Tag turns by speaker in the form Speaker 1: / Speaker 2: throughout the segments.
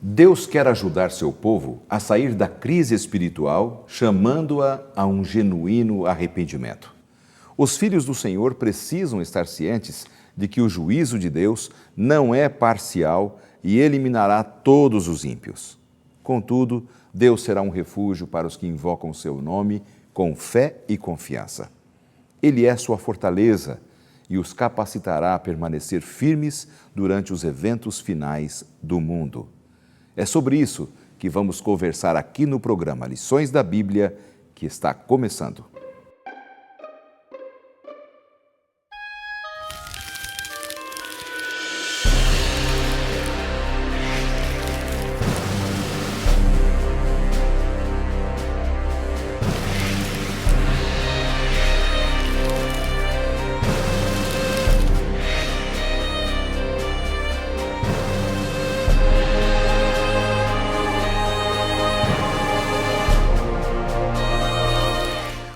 Speaker 1: Deus quer ajudar seu povo a sair da crise espiritual, chamando-a a um genuíno arrependimento. Os filhos do Senhor precisam estar cientes de que o juízo de Deus não é parcial e eliminará todos os ímpios. Contudo, Deus será um refúgio para os que invocam seu nome com fé e confiança. Ele é sua fortaleza e os capacitará a permanecer firmes durante os eventos finais do mundo. É sobre isso que vamos conversar aqui no programa Lições da Bíblia, que está começando.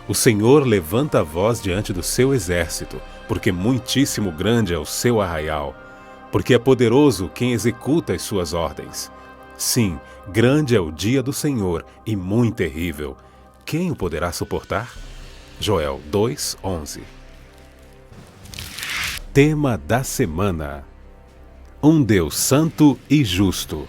Speaker 2: O Senhor levanta a voz diante do seu exército, porque muitíssimo grande é o seu arraial, porque é poderoso quem executa as suas ordens. Sim, grande é o dia do Senhor e muito terrível. Quem o poderá suportar? Joel 2:11. Tema da semana: um Deus santo e justo.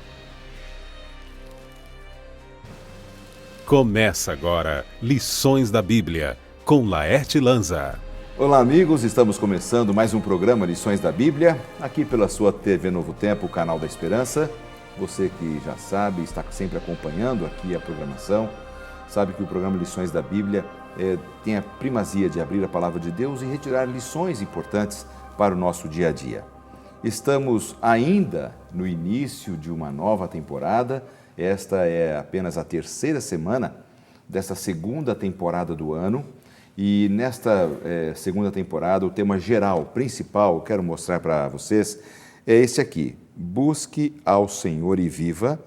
Speaker 2: Começa agora Lições da Bíblia, com Laerte Lanza.
Speaker 1: Olá, amigos, estamos começando mais um programa Lições da Bíblia, aqui pela sua TV Novo Tempo, o canal da Esperança. Você que já sabe, está sempre acompanhando aqui a programação, sabe que o programa Lições da Bíblia tem a primazia de abrir a Palavra de Deus e retirar lições importantes para o nosso dia a dia. Estamos ainda no início de uma nova temporada. Esta é apenas a terceira semana dessa segunda temporada do ano e nesta segunda temporada o tema geral, principal, eu quero mostrar para vocês, é esse aqui: busque ao Senhor e viva,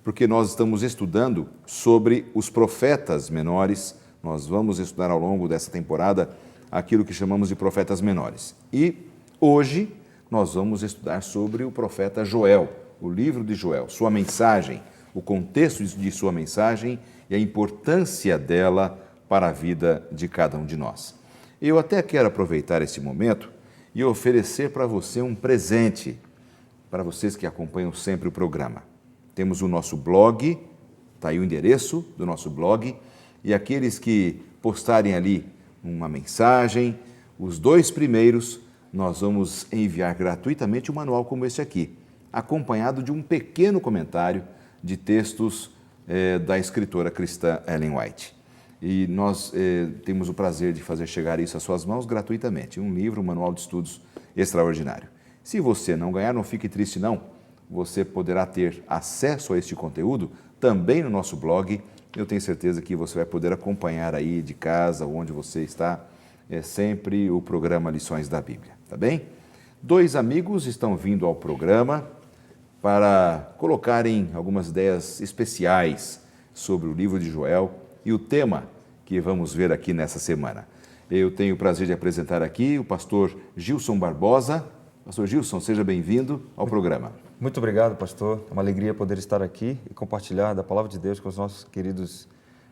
Speaker 1: porque nós estamos estudando sobre os profetas menores. Nós vamos estudar ao longo dessa temporada aquilo que chamamos de profetas menores. E hoje nós vamos estudar sobre o profeta Joel, o livro de Joel, sua mensagem, o contexto de sua mensagem e a importância dela para a vida de cada um de nós. Eu até quero aproveitar esse momento e oferecer para você um presente, para vocês que acompanham sempre o programa. Temos o nosso blog, está aí o endereço do nosso blog, e aqueles que postarem ali uma mensagem, os 2 primeiros, nós vamos enviar gratuitamente um manual como esse aqui, acompanhado de um pequeno comentário de textos da escritora cristã Ellen White. E nós temos o prazer de fazer chegar isso às suas mãos gratuitamente. Um livro, um manual de estudos extraordinário. Se você não ganhar, não fique triste não. Você poderá ter acesso a este conteúdo também no nosso blog. Eu tenho certeza que você vai poder acompanhar aí de casa, onde você está, sempre o programa Lições da Bíblia. Tá bem? 2 amigos estão vindo ao programa para colocarem algumas ideias especiais sobre o livro de Joel e o tema que vamos ver aqui nessa semana. Eu tenho o prazer de apresentar aqui o pastor Gilson Barbosa. Pastor Gilson, seja bem-vindo ao programa.
Speaker 3: Muito obrigado, pastor. É uma alegria poder estar aqui e compartilhar da Palavra de Deus com os nossos queridos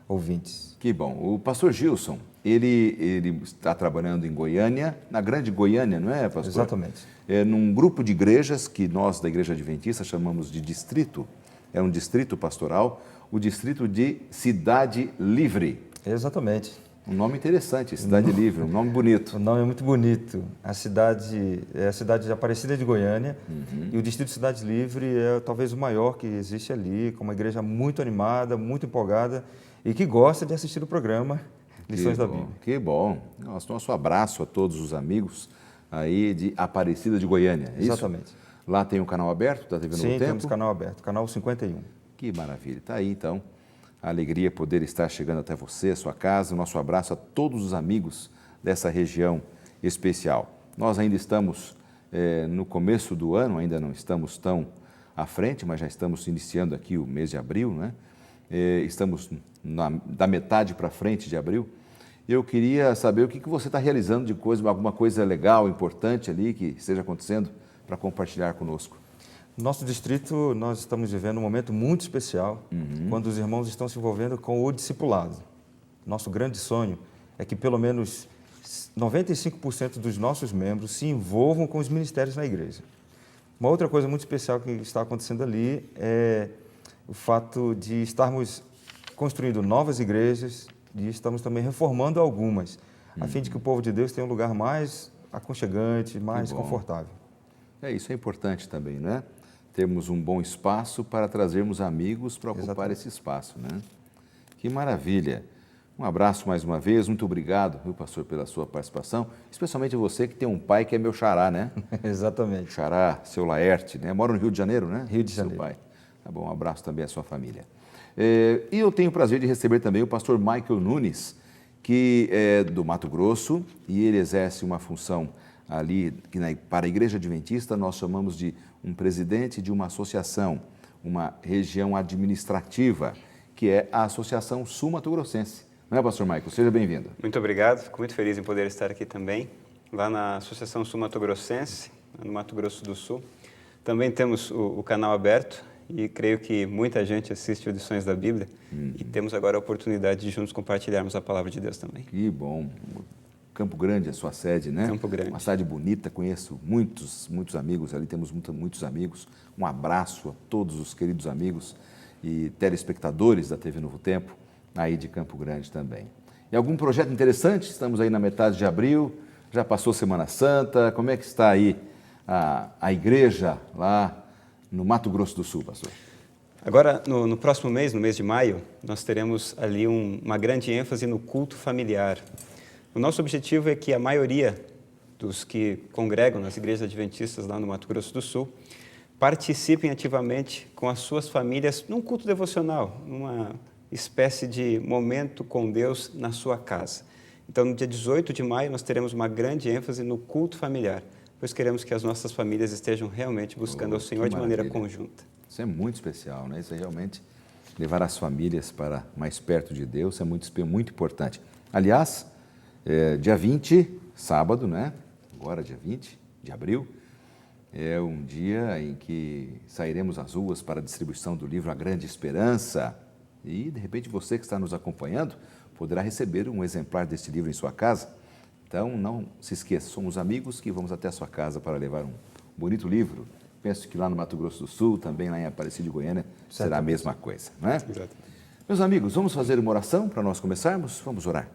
Speaker 3: ouvintes.
Speaker 1: Que bom. O pastor Gilson, ele está trabalhando em Goiânia, na grande Goiânia, não é, pastor?
Speaker 3: Exatamente.
Speaker 1: É num grupo de igrejas que nós, da Igreja Adventista, chamamos de distrito. É um distrito pastoral, o distrito de Cidade Livre.
Speaker 3: Exatamente.
Speaker 1: Um nome interessante, Cidade Livre, um nome bonito.
Speaker 3: O nome é muito bonito. A cidade é a cidade de Aparecida de Goiânia, e o distrito de Cidade Livre é talvez o maior que existe ali, com uma igreja muito animada, muito empolgada e que gosta de assistir o programa Lições da Bíblia.
Speaker 1: Que bom. Nosso abraço a todos os amigos aí de Aparecida de Goiânia, é
Speaker 3: Exatamente.
Speaker 1: Isso? Lá tem um canal aberto da TV Novo Tempo?
Speaker 3: Sim, temos canal aberto, canal 51.
Speaker 1: Que maravilha. Está aí, então, a alegria poder estar chegando até você, a sua casa. O nosso abraço a todos os amigos dessa região especial. Nós ainda estamos no começo do ano, ainda não estamos tão à frente, mas já estamos iniciando aqui o mês de abril, né? Estamos da metade para frente de abril. Eu queria saber o que você está realizando de alguma coisa legal, importante ali que esteja acontecendo para compartilhar conosco.
Speaker 3: No nosso distrito, nós estamos vivendo um momento muito especial, quando os irmãos estão se envolvendo com o discipulado. Nosso grande sonho é que pelo menos 95% dos nossos membros se envolvam com os ministérios na igreja. Uma outra coisa muito especial que está acontecendo ali é o fato de estarmos construindo novas igrejas e estamos também reformando algumas, a fim de que o povo de Deus tenha um lugar mais aconchegante, mais confortável.
Speaker 1: Isso é importante também, né? Termos um bom espaço para trazermos amigos para ocupar esse espaço, né? Que maravilha! Um abraço mais uma vez, muito obrigado, viu, pastor, pela sua participação, especialmente você que tem um pai que é meu xará, né?
Speaker 3: Exatamente.
Speaker 1: Xará, seu Laerte, né? Mora no Rio de Janeiro, né?
Speaker 3: Rio de Janeiro.
Speaker 1: Seu pai. Tá bom, um abraço também à sua família. E eu tenho o prazer de receber também o pastor Michael Nunes, que é do Mato Grosso, e ele exerce uma função ali, que para a Igreja Adventista nós chamamos de um presidente de uma associação, uma região administrativa, que é a Associação Sul-Mato Grossense. Não é, pastor Michael? Seja bem-vindo.
Speaker 4: Muito obrigado, fico muito feliz em poder estar aqui também, lá na Associação Sul-Mato Grossense, no Mato Grosso do Sul. Também temos o canal aberto e creio que muita gente assiste Lições da Bíblia e temos agora a oportunidade de juntos compartilharmos a Palavra de Deus também.
Speaker 1: Que bom. Campo Grande é a sua sede, né?
Speaker 4: Campo Grande.
Speaker 1: Uma cidade bonita, conheço muitos amigos ali, temos muitos amigos. Um abraço a todos os queridos amigos e telespectadores da TV Novo Tempo, aí de Campo Grande também. E algum projeto interessante? Estamos aí na metade de abril, já passou Semana Santa, como é que está aí a igreja lá no Mato Grosso do Sul, pastor?
Speaker 4: Agora, no próximo mês, no mês de maio, nós teremos ali uma grande ênfase no culto familiar. O nosso objetivo é que a maioria dos que congregam nas igrejas adventistas lá no Mato Grosso do Sul participem ativamente com as suas famílias num culto devocional, numa espécie de momento com Deus na sua casa. Então, no dia 18 de maio, nós teremos uma grande ênfase no culto familiar, pois queremos que as nossas famílias estejam realmente buscando ao Senhor de maneira conjunta.
Speaker 1: Isso é muito especial, né? Isso é realmente levar as famílias para mais perto de Deus, é muito importante. Aliás, dia 20, sábado, né? Agora, dia 20 de abril, é um dia em que sairemos às ruas para a distribuição do livro A Grande Esperança. E, de repente, você que está nos acompanhando poderá receber um exemplar deste livro em sua casa. Então, não se esqueça, somos amigos que vamos até a sua casa para levar um bonito livro. Penso que lá no Mato Grosso do Sul, também lá em Aparecida de Goiânia, será a mesma coisa, não é?
Speaker 4: Exatamente.
Speaker 1: Meus amigos, vamos fazer uma oração para nós começarmos? Vamos orar.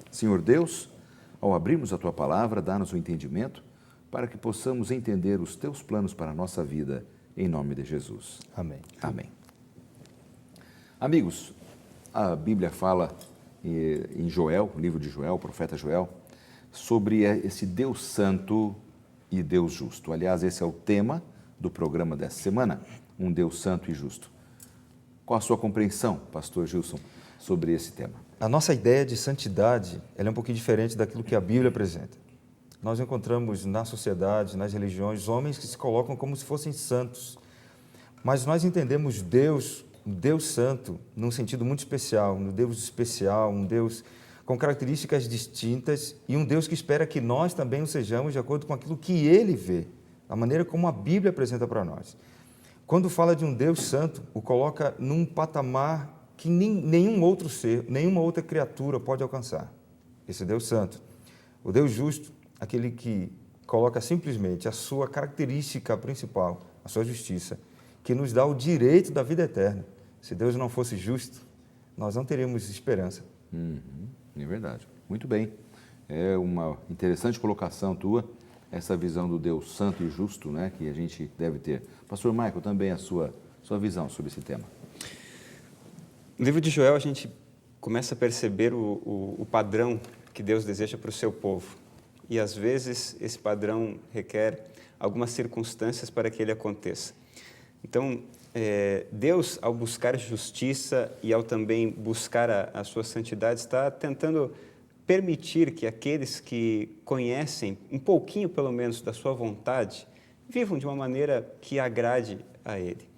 Speaker 1: Senhor Deus, ao abrirmos a Tua Palavra, dá-nos o entendimento para que possamos entender os Teus planos para a nossa vida, em nome de Jesus.
Speaker 3: Amém.
Speaker 1: Amém. Amigos, a Bíblia fala em Joel, o livro de Joel, o profeta Joel, sobre esse Deus Santo e Deus Justo. Aliás, esse é o tema do programa dessa semana, um Deus Santo e Justo. Qual a sua compreensão, pastor Gilson, sobre esse tema?
Speaker 3: A nossa ideia de santidade ela é um pouquinho diferente daquilo que a Bíblia apresenta. Nós encontramos na sociedade, nas religiões, homens que se colocam como se fossem santos. Mas nós entendemos Deus, um Deus santo, num sentido muito especial, um Deus especial, um Deus com características distintas e um Deus que espera que nós também o sejamos de acordo com aquilo que Ele vê, a maneira como a Bíblia apresenta para nós. Quando fala de um Deus santo, o coloca num patamar que nenhum outro ser, nenhuma outra criatura pode alcançar. Esse Deus santo. O Deus justo, aquele que coloca simplesmente a sua característica principal, a sua justiça, que nos dá o direito da vida eterna. Se Deus não fosse justo, nós não teríamos esperança.
Speaker 1: É verdade. Muito bem. É uma interessante colocação tua, essa visão do Deus santo e justo, né, que a gente deve ter. Pastor Michael, também a sua visão sobre esse tema.
Speaker 4: No livro de Joel, a gente começa a perceber o padrão que Deus deseja para o seu povo. E, às vezes, esse padrão requer algumas circunstâncias para que ele aconteça. Então, Deus, ao buscar justiça e ao também buscar a sua santidade, está tentando permitir que aqueles que conhecem um pouquinho, pelo menos, da sua vontade, vivam de uma maneira que agrade a Ele.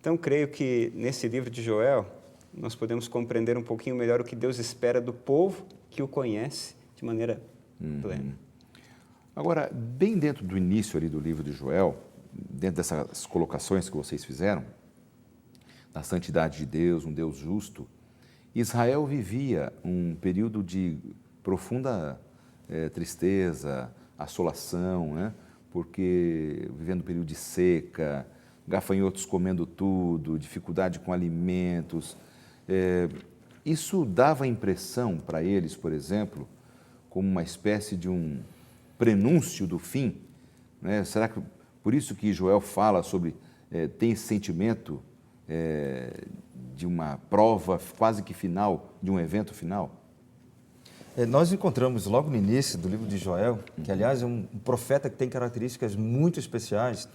Speaker 4: Então, creio que nesse livro de Joel, nós podemos compreender um pouquinho melhor o que Deus espera do povo que o conhece de maneira plena.
Speaker 1: Agora, bem dentro do início ali do livro de Joel, dentro dessas colocações que vocês fizeram, da santidade de Deus, um Deus justo, Israel vivia um período de profunda tristeza, assolação, né? Porque vivendo um período de seca, gafanhotos comendo tudo, dificuldade com alimentos. Isso dava a impressão para eles, por exemplo, como uma espécie de um prenúncio do fim, né? Será que por isso que Joel fala sobre, tem esse sentimento de uma prova quase que final, de um evento final?
Speaker 3: Nós encontramos logo no início do livro de Joel, que aliás é um profeta que tem características muito especiais.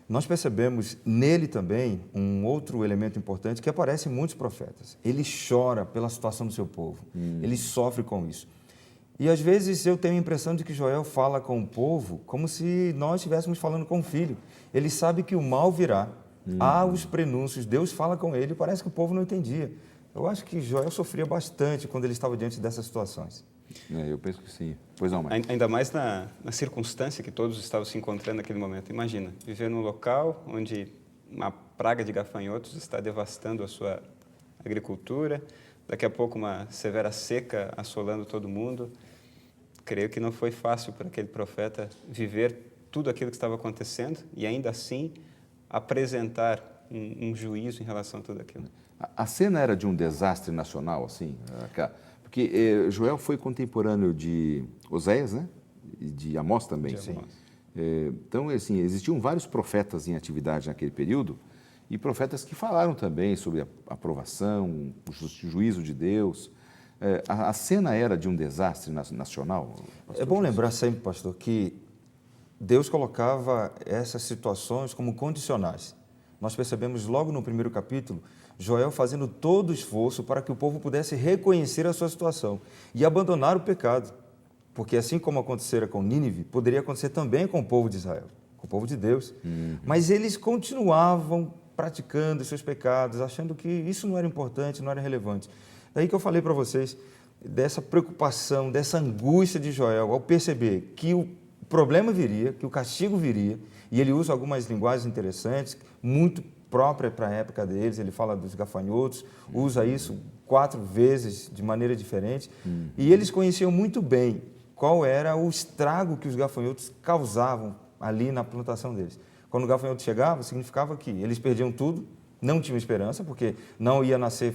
Speaker 3: Nós percebemos nele também um outro elemento importante que aparece em muitos profetas. Ele chora pela situação do seu povo, ele sofre com isso. E às vezes eu tenho a impressão de que Joel fala com o povo como se nós estivéssemos falando com o filho. Ele sabe que o mal virá, há os prenúncios, Deus fala com ele, e parece que o povo não entendia. Eu acho que Joel sofria bastante quando ele estava diante dessas situações.
Speaker 1: Eu penso que sim. Pois não, mas...
Speaker 4: Ainda mais na circunstância que todos estavam se encontrando naquele momento. Imagina, viver num local onde uma praga de gafanhotos está devastando a sua agricultura, daqui a pouco uma severa seca assolando todo mundo. Creio que não foi fácil para aquele profeta viver tudo aquilo que estava acontecendo e ainda assim apresentar um juízo em relação a tudo aquilo.
Speaker 1: A cena era de um desastre nacional, assim, porque Joel foi contemporâneo de Oséias, né? E de Amós também.
Speaker 4: De Amós.
Speaker 1: Então, assim, existiam vários profetas em atividade naquele período e profetas que falaram também sobre a aprovação, o juízo de Deus. A cena era de um desastre nacional?
Speaker 3: É bom lembrar sempre, pastor, que Deus colocava essas situações como condicionais. Nós percebemos logo no primeiro capítulo Joel fazendo todo o esforço para que o povo pudesse reconhecer a sua situação e abandonar o pecado. Porque assim como acontecera com Nínive, poderia acontecer também com o povo de Israel, com o povo de Deus. Mas eles continuavam praticando os seus pecados, achando que isso não era importante, não era relevante. Daí que eu falei para vocês dessa preocupação, dessa angústia de Joel ao perceber que o problema viria, que o castigo viria, e ele usa algumas linguagens interessantes, muito próprias para a época deles. Ele fala dos gafanhotos, usa isso 4 vezes de maneira diferente, e eles conheciam muito bem qual era o estrago que os gafanhotos causavam ali na plantação deles. Quando o gafanhoto chegava, significava que eles perdiam tudo, não tinham esperança, porque não ia nascer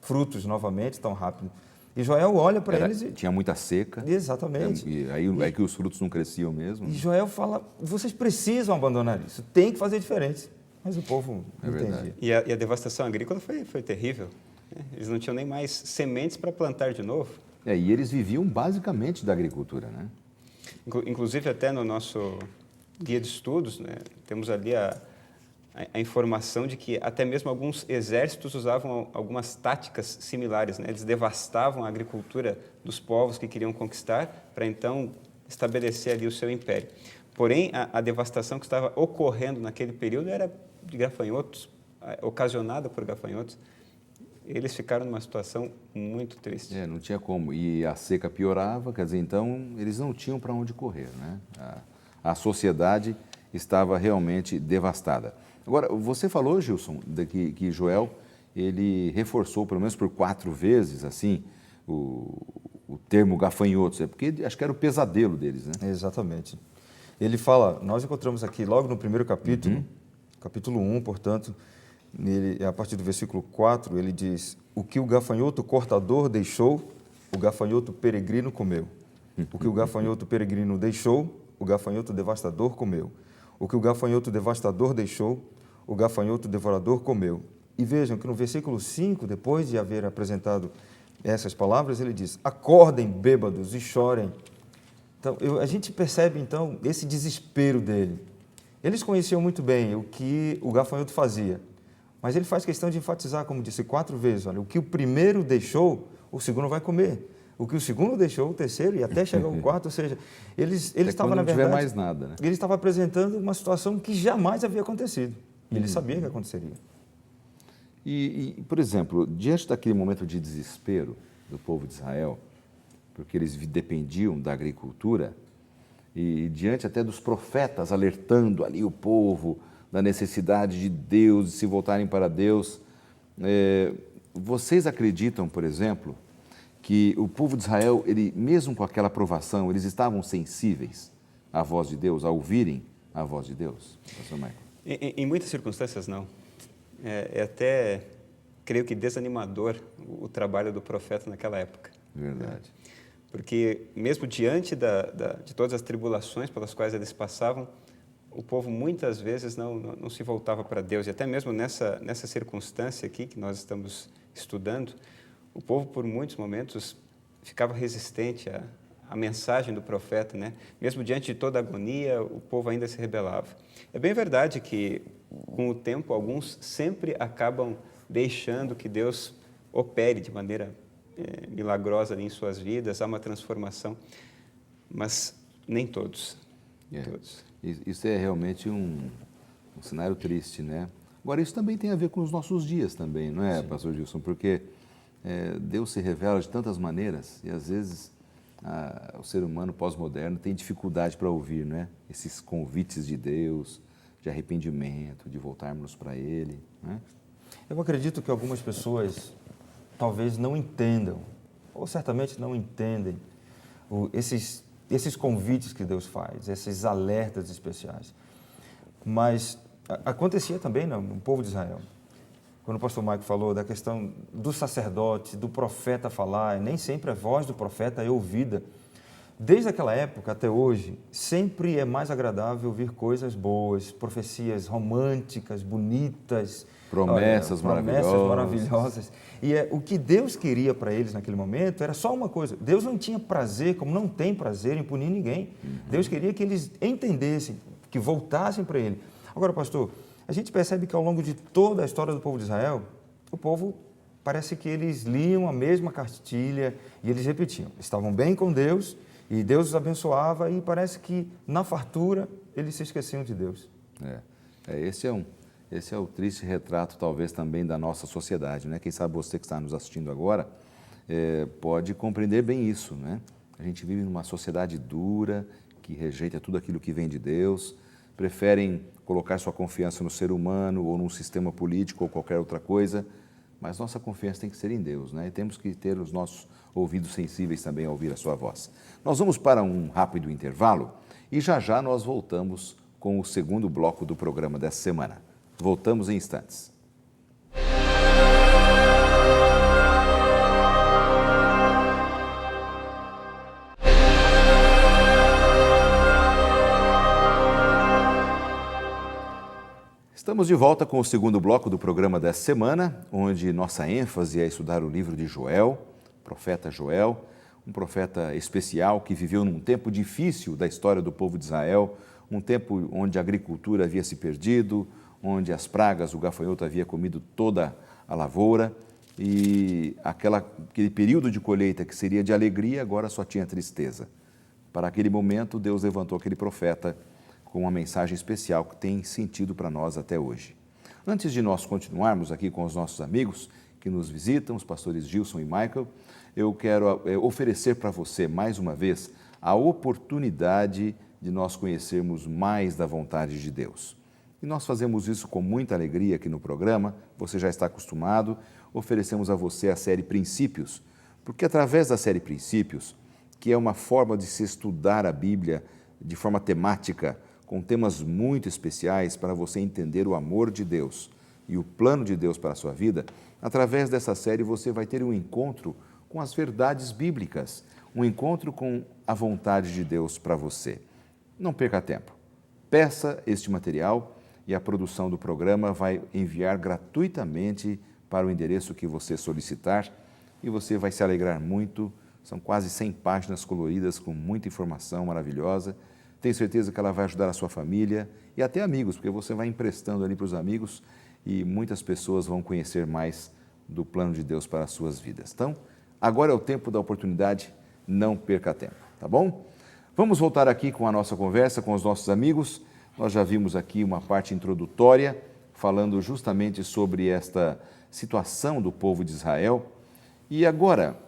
Speaker 3: frutos novamente tão rápido. E Joel olha para eles e...
Speaker 1: Tinha muita seca.
Speaker 3: Exatamente.
Speaker 1: E aí é que os frutos não cresciam mesmo.
Speaker 3: E Joel fala, vocês precisam abandonar isso, tem que fazer diferente. Mas o povo não entendia.
Speaker 4: E a devastação agrícola foi terrível. Eles não tinham nem mais sementes para plantar de novo.
Speaker 1: E eles viviam basicamente da agricultura, né?
Speaker 4: Inclusive, até no nosso guia de estudos, né, temos ali a informação de que até mesmo alguns exércitos usavam algumas táticas similares, né? Eles devastavam a agricultura dos povos que queriam conquistar para então estabelecer ali o seu império. Porém, a devastação que estava ocorrendo naquele período era de gafanhotos, ocasionada por gafanhotos. Eles ficaram numa situação muito triste.
Speaker 1: Não tinha como. E a seca piorava, quer dizer, então eles não tinham para onde correr, né? A sociedade estava realmente devastada. Agora, você falou, Gilson, que Joel, ele reforçou pelo menos por 4 vezes, assim, o termo gafanhotos, porque acho que era o pesadelo deles, né?
Speaker 3: Exatamente. Ele fala, nós encontramos aqui logo no primeiro capítulo, capítulo 1, portanto, a partir do versículo 4, ele diz, o que o gafanhoto cortador deixou, o gafanhoto peregrino comeu. O que o gafanhoto peregrino deixou, o gafanhoto devastador comeu. O que o gafanhoto devastador deixou, o gafanhoto devorador comeu. E vejam que no versículo 5, depois de haver apresentado essas palavras, ele diz, acordem bêbados e chorem. Então, a gente percebe, então, esse desespero dele. Eles conheciam muito bem o que o gafanhoto fazia, mas ele faz questão de enfatizar, como disse 4 vezes, olha, o que o primeiro deixou, o segundo vai comer. O que o segundo deixou, o terceiro, e até chegar ao quarto, ou seja, eles estavam, na verdade...
Speaker 1: não tiver mais nada, né?
Speaker 3: Ele estava apresentando uma situação que jamais havia acontecido. E ele sabia que aconteceria.
Speaker 1: Por exemplo, diante daquele momento de desespero do povo de Israel, porque eles dependiam da agricultura, e diante até dos profetas alertando ali o povo da necessidade de Deus, de se voltarem para Deus. Vocês acreditam, por exemplo, que o povo de Israel, ele, mesmo com aquela provação, eles estavam sensíveis à voz de Deus, a ouvirem a voz de Deus? Pastor Michael.
Speaker 4: Em muitas circunstâncias, não. Até, creio que desanimador o trabalho do profeta naquela época.
Speaker 1: Verdade.
Speaker 4: Porque mesmo diante de todas as tribulações pelas quais eles passavam, o povo muitas vezes não se voltava para Deus. E até mesmo nessa circunstância aqui que nós estamos estudando, o povo por muitos momentos ficava resistente à mensagem do profeta, né? Mesmo diante de toda a agonia, o povo ainda se rebelava. É bem verdade que, com o tempo, alguns sempre acabam deixando que Deus opere de maneira milagrosa ali em suas vidas, há uma transformação, mas nem todos. Todos.
Speaker 1: Isso é realmente um cenário triste, né? Agora, isso também tem a ver com os nossos dias também, não é, Sim. Pastor Gilson? Porque Deus se revela de tantas maneiras e, às vezes, o ser humano pós-moderno tem dificuldade para ouvir, né? Esses convites de Deus, de arrependimento, de voltarmos para Ele, né?
Speaker 3: Eu acredito que algumas pessoas talvez não entendam, ou certamente não entendem, esses convites que Deus faz, esses alertas especiais. Mas acontecia também no povo de Israel. Quando o pastor Maico falou da questão do sacerdote, do profeta falar, nem sempre a voz do profeta é ouvida. Desde aquela época até hoje, sempre é mais agradável ouvir coisas boas, profecias românticas, bonitas,
Speaker 1: promessas maravilhosas.
Speaker 3: E o que Deus queria para eles naquele momento era só uma coisa. Deus não tinha prazer, como não tem prazer em punir ninguém. Deus queria que eles entendessem, que voltassem para Ele. Agora, pastor, a gente percebe que ao longo de toda a história do povo de Israel, o povo parece que eles liam a mesma cartilha e eles repetiam. Estavam bem com Deus e Deus os abençoava e parece que na fartura eles se esqueciam de Deus.
Speaker 1: Esse é o triste retrato, talvez, também da nossa sociedade, né? Quem sabe você que está nos assistindo agora pode compreender bem isso, né? A gente vive numa sociedade dura, que rejeita tudo aquilo que vem de Deus, preferem colocar sua confiança no ser humano ou num sistema político ou qualquer outra coisa, mas nossa confiança tem que ser em Deus, né? E temos que ter os nossos ouvidos sensíveis também a ouvir a sua voz. Nós vamos para um rápido intervalo e já nós voltamos com o segundo bloco do programa dessa semana. Voltamos em instantes. Estamos de volta com o segundo bloco do programa dessa semana, onde nossa ênfase é estudar o livro de Joel, profeta Joel, um profeta especial que viveu num tempo difícil da história do povo de Israel, um tempo onde a agricultura havia se perdido, onde as pragas, o gafanhoto havia comido toda a lavoura e aquele período de colheita que seria de alegria, agora só tinha tristeza. Para aquele momento, Deus levantou aquele profeta com uma mensagem especial que tem sentido para nós até hoje. Antes de nós continuarmos aqui com os nossos amigos que nos visitam, os pastores Gilson e Michael, eu quero oferecer para você, mais uma vez, a oportunidade de nós conhecermos mais da vontade de Deus. E nós fazemos isso com muita alegria aqui no programa, você já está acostumado, oferecemos a você a série Princípios, porque através da série Princípios, que é uma forma de se estudar a Bíblia de forma temática, com temas muito especiais para você entender o amor de Deus e o plano de Deus para a sua vida, através dessa série você vai ter um encontro com as verdades bíblicas, um encontro com a vontade de Deus para você. Não perca tempo. Peça este material e a produção do programa vai enviar gratuitamente para o endereço que você solicitar e você vai se alegrar muito. São quase 100 páginas coloridas com muita informação maravilhosa. Tenho certeza que ela vai ajudar a sua família e até amigos, porque você vai emprestando ali para os amigos e muitas pessoas vão conhecer mais do plano de Deus para as suas vidas. Então, agora é o tempo da oportunidade, não perca tempo, tá bom? Vamos voltar aqui com a nossa conversa com os nossos amigos. Nós já vimos aqui uma parte introdutória, falando justamente sobre esta situação do povo de Israel. E agora,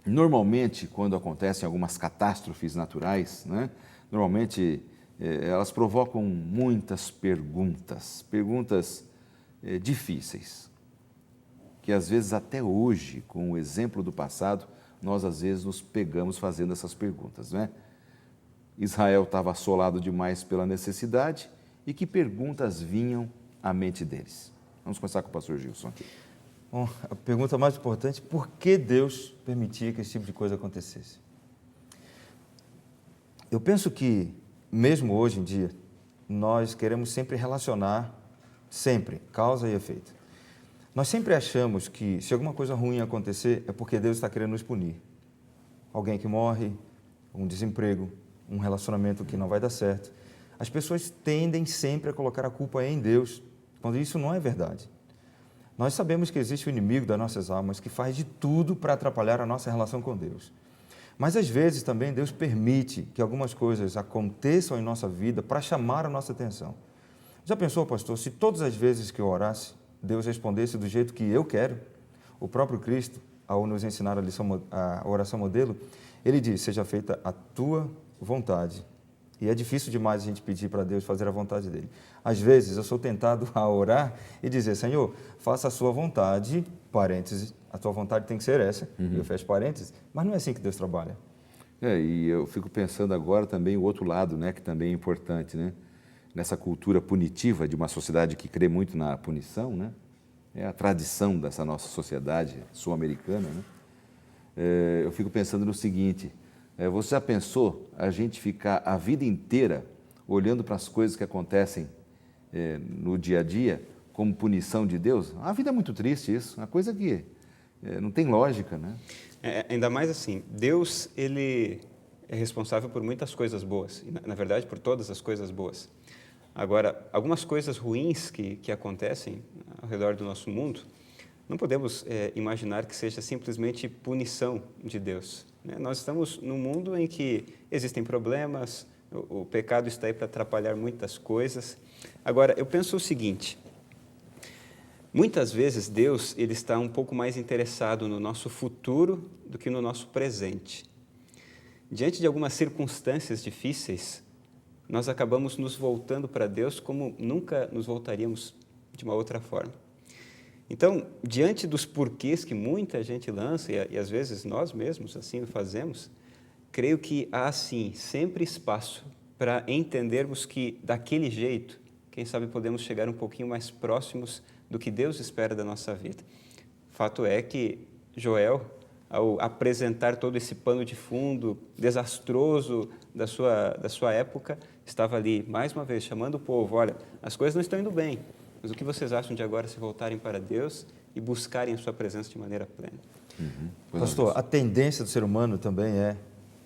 Speaker 1: normalmente, quando acontecem algumas catástrofes naturais, né, normalmente elas provocam muitas perguntas difíceis, que às vezes até hoje, com o exemplo do passado, nós às vezes nos pegamos fazendo essas perguntas, né? Israel estava assolado demais pela necessidade e que perguntas vinham à mente deles? Vamos começar com o pastor Gilson aqui.
Speaker 3: Bom, a pergunta mais importante, por que Deus permitia que esse tipo de coisa acontecesse? Eu penso que, mesmo hoje em dia, nós queremos sempre relacionar, causa e efeito. Nós sempre achamos que se alguma coisa ruim acontecer, é porque Deus está querendo nos punir. Alguém que morre, um desemprego, um relacionamento que não vai dar certo. As pessoas tendem sempre a colocar a culpa em Deus, quando isso não é verdade. Nós sabemos que existe o inimigo das nossas almas que faz de tudo para atrapalhar a nossa relação com Deus. Mas, às vezes, também Deus permite que algumas coisas aconteçam em nossa vida para chamar a nossa atenção. Já pensou, pastor, se todas as vezes que eu orasse, Deus respondesse do jeito que eu quero? O próprio Cristo, ao nos ensinar a oração modelo, ele diz, seja feita a tua vontade. E é difícil demais a gente pedir para Deus fazer a vontade dele. Às vezes, eu sou tentado a orar e dizer, Senhor, faça a sua vontade, parênteses, a tua vontade tem que ser essa, eu fecho parênteses, mas não é assim que Deus trabalha.
Speaker 1: E eu fico pensando agora também o outro lado, né, que também é importante, né? Nessa cultura punitiva de uma sociedade que crê muito na punição, né? É a tradição dessa nossa sociedade sul-americana, né? Eu fico pensando no seguinte, você já pensou a gente ficar a vida inteira olhando para as coisas que acontecem no dia a dia como punição de Deus? A vida é muito triste isso, uma coisa que não tem lógica, né?
Speaker 4: Ainda mais assim, Deus, ele é responsável por muitas coisas boas, e, na verdade, por todas as coisas boas. Agora, algumas coisas ruins que acontecem ao redor do nosso mundo, não podemos imaginar que seja simplesmente punição de Deus, né? Nós estamos num mundo em que existem problemas, o pecado está aí para atrapalhar muitas coisas. Agora, eu penso o seguinte, muitas vezes Deus ele está um pouco mais interessado no nosso futuro do que no nosso presente. Diante de algumas circunstâncias difíceis, nós acabamos nos voltando para Deus como nunca nos voltaríamos de uma outra forma. Então, diante dos porquês que muita gente lança, e às vezes nós mesmos assim o fazemos, creio que há, sim, sempre espaço para entendermos que, daquele jeito, quem sabe podemos chegar um pouquinho mais próximos do que Deus espera da nossa vida. Fato é que Joel, ao apresentar todo esse pano de fundo desastroso da sua época, estava ali, mais uma vez, chamando o povo, olha, as coisas não estão indo bem, mas o que vocês acham de agora se voltarem para Deus e buscarem a sua presença de maneira plena?
Speaker 3: Pastor, a tendência do ser humano também é,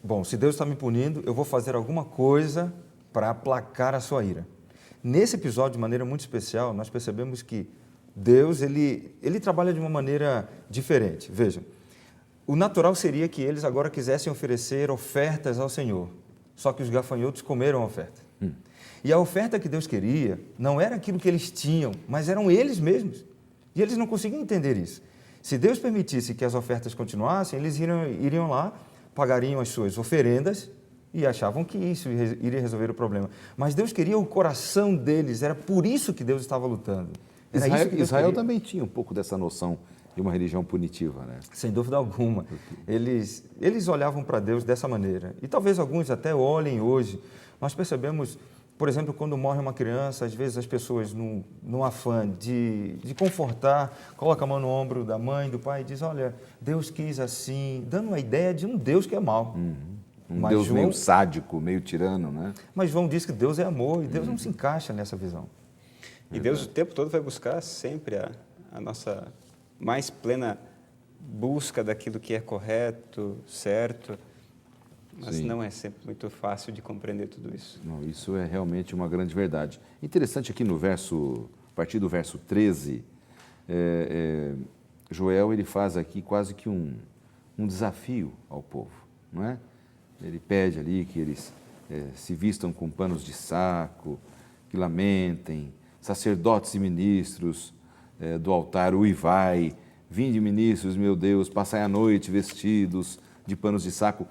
Speaker 3: bom, se Deus está me punindo, eu vou fazer alguma coisa para aplacar a sua ira. Nesse episódio, de maneira muito especial, nós percebemos que Deus, ele trabalha de uma maneira diferente. Vejam, o natural seria que eles agora quisessem oferecer ofertas ao Senhor, só que os gafanhotos comeram a oferta. E a oferta que Deus queria não era aquilo que eles tinham, mas eram eles mesmos. E eles não conseguiam entender isso. Se Deus permitisse que as ofertas continuassem, eles iriam lá, pagariam as suas oferendas e achavam que isso iria resolver o problema. Mas Deus queria o coração deles, era por isso que Deus estava lutando.
Speaker 1: Israel também tinha um pouco dessa noção de uma religião punitiva, né?
Speaker 3: Sem dúvida alguma. Eles olhavam para Deus dessa maneira. E talvez alguns até olhem hoje. Nós percebemos, por exemplo, quando morre uma criança, às vezes as pessoas, num afã de confortar, colocam a mão no ombro da mãe, do pai e diz, olha, Deus quis assim, dando a ideia de um Deus que é mau.
Speaker 1: Deus meio sádico, meio tirano, né?
Speaker 3: Mas João diz que Deus é amor e Deus não se encaixa nessa visão.
Speaker 4: E Deus o tempo todo vai buscar sempre a nossa mais plena busca daquilo que é correto, certo, mas
Speaker 1: Sim.
Speaker 4: não é sempre muito fácil de compreender tudo isso.
Speaker 1: Não, isso é realmente uma grande verdade. Interessante aqui no verso, a partir do verso 13, Joel ele faz aqui quase que um desafio ao povo, não é? Ele pede ali que eles se vistam com panos de saco, que lamentem, sacerdotes e ministros do altar uivai, vinde ministros, meu Deus, passai a noite vestidos de panos de saco.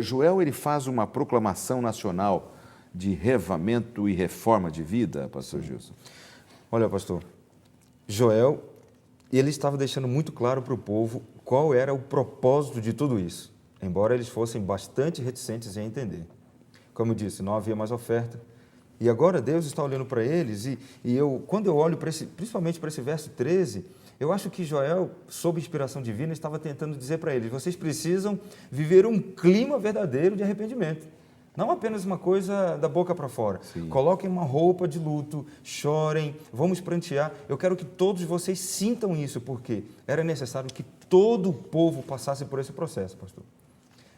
Speaker 1: Joel, ele faz uma proclamação nacional de reavivamento e reforma de vida, pastor Gilson.
Speaker 3: Olha, pastor, Joel, ele estava deixando muito claro para o povo qual era o propósito de tudo isso, embora eles fossem bastante reticentes em entender. Como eu disse, não havia mais oferta. E agora Deus está olhando para eles quando eu olho principalmente para esse verso 13, eu acho que Joel, sob inspiração divina, estava tentando dizer para eles: vocês precisam viver um clima verdadeiro de arrependimento. Não apenas uma coisa da boca para fora.
Speaker 1: Sim.
Speaker 3: Coloquem uma roupa de luto, chorem, vamos prantear. Eu quero que todos vocês sintam isso, porque era necessário que todo o povo passasse por esse processo, pastor.